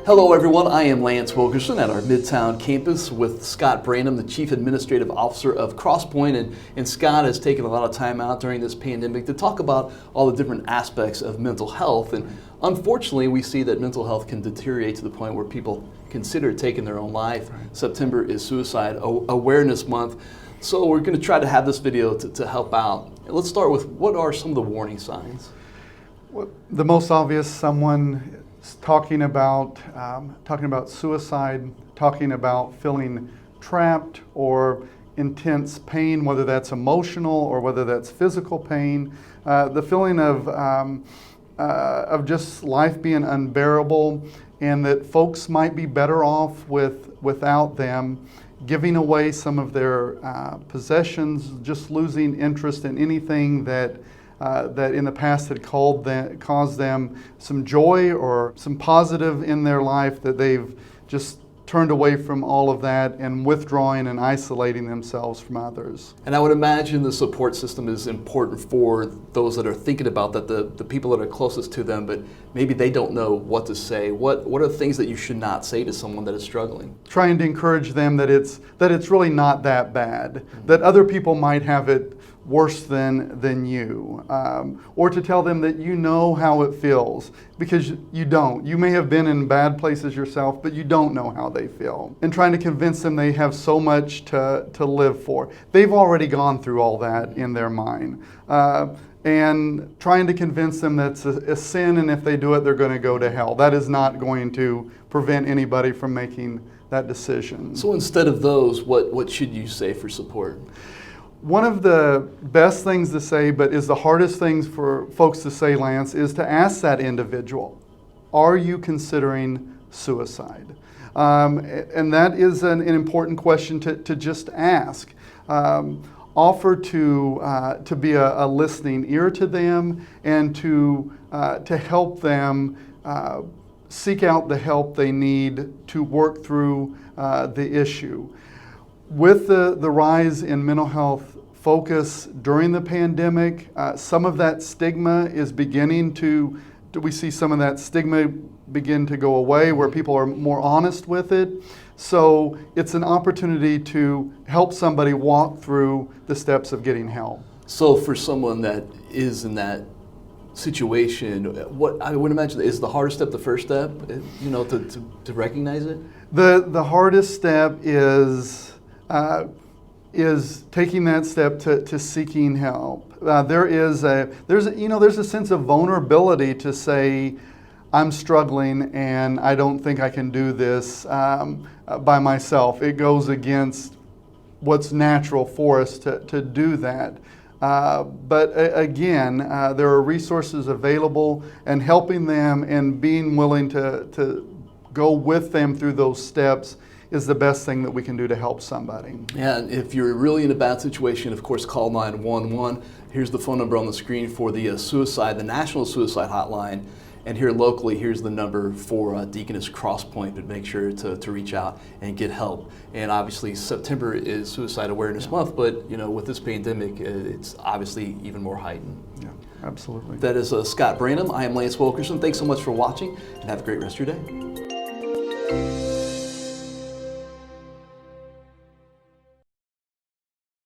Hello everyone, I am Lance Wilkerson at our Midtown campus with Scott Branam, the Chief Administrative Officer of Pointe, and Scott has taken a lot of time out during this pandemic to talk about all the different aspects of mental health. And unfortunately, we see that mental health can deteriorate to the point where people consider taking their own life. September is Suicide Awareness Month, so we're going to try to have this video to help out. Let's start with, what are some of the warning signs? Well, the most obvious, someone talking about suicide, talking about feeling trapped or intense pain, whether that's emotional or whether that's physical pain, the feeling of just life being unbearable, and that folks might be better off without them, giving away some of their possessions, just losing interest in anything that in the past had caused them some joy or some positive in their life, that they've just turned away from all of that and withdrawing and isolating themselves from others. And I would imagine the support system is important for those that are thinking about that, the people that are closest to them, but maybe they don't know what to say. What are the things that you should not say to someone that is struggling? Trying to encourage them that it's really not that bad, that other people might have it worse than you, or to tell them that you know how it feels, because you don't. You may have been in bad places yourself, but you don't know how they feel. And trying to convince them they have so much to live for. They've already gone through all that in their mind. And trying to convince them that's a sin, and if they do it, they're going to go to hell. That is not going to prevent anybody from making that decision. So instead of those, what should you say for support? One of the best things to say, but is the hardest things for folks to say, Lance, is to ask that individual, are you considering suicide? And that is an important question to just ask. Offer to be a listening ear to them, and to help them seek out the help they need to work through the issue. With the rise in mental health focus during the pandemic, some of that stigma is beginning we see some of that stigma begin to go away, where people are more honest with it. So it's an opportunity to help somebody walk through the steps of getting help. So for someone that is in that situation, what I would imagine is the hardest step, the first step, to recognize it? The hardest step is taking that step to seeking help. There's a sense of vulnerability to say, I'm struggling and I don't think I can do this by myself. It goes against what's natural for us to do that. But again, there are resources available, and helping them and being willing to go with them through those steps is the best thing that we can do to help somebody. Yeah, and if you're really in a bad situation, of course, call 911. Here's the phone number on the screen for the the National Suicide Hotline. And here locally, here's the number for Deaconess Pointe, but make sure to reach out and get help. And obviously, September is Suicide Awareness Month, but with this pandemic, it's obviously even more heightened. Yeah, absolutely. That is Scott Branam. I am Lance Wilkerson. Thanks so much for watching, and have a great rest of your day.